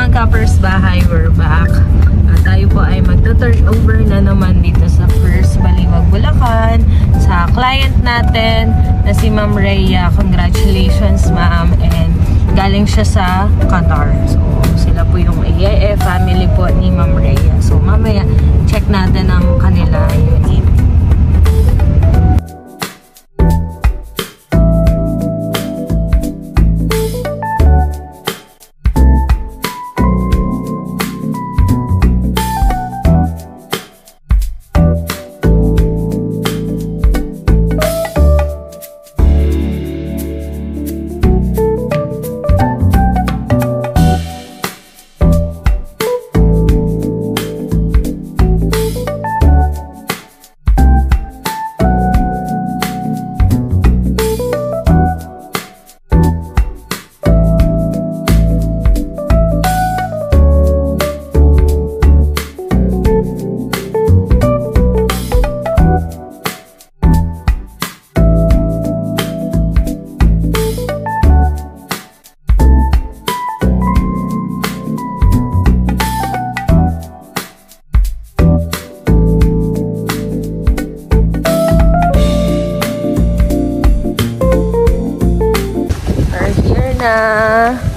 mga ka-first bahay, we're back. At tayo po ay magta-turn over na naman dito sa First Baliwag, Bulacan sa client natin na si Ma'am Rhea. Congratulations, ma'am. And galing siya sa Qatar. So, sila po yung AIF family po ni Ma'am Rhea. So, mamaya check natin ang kanila unit.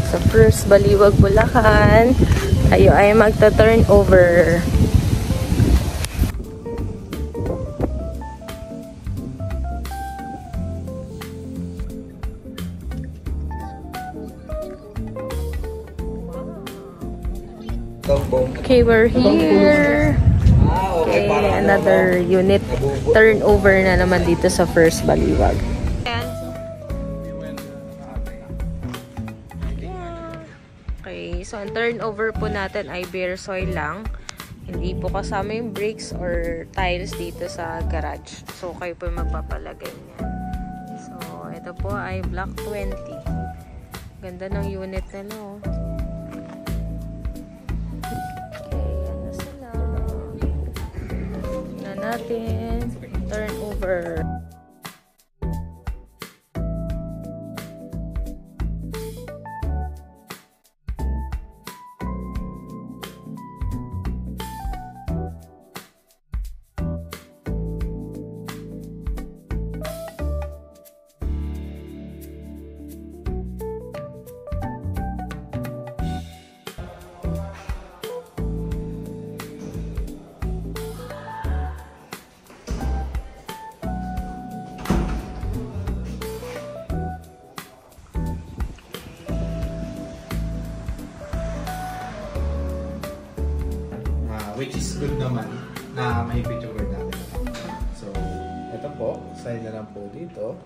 Sa First Baliwag, Bulacan, tayo ay magta-turn over. Okay, we're here. Okay, another unit turnover na naman dito sa First Baliwag. Okay, so ang turnover po natin ay bare soil lang. Hindi po kasama yung bricks or tiles dito sa garage. So, kayo po magpapalagay niyan. So, ito po ay block 20. Ganda ng unit na, no? Okay, yan na sila. Tingnan natin. Turnover. Which is good naman na may picture natin. So, ito po, sign na lang po dito.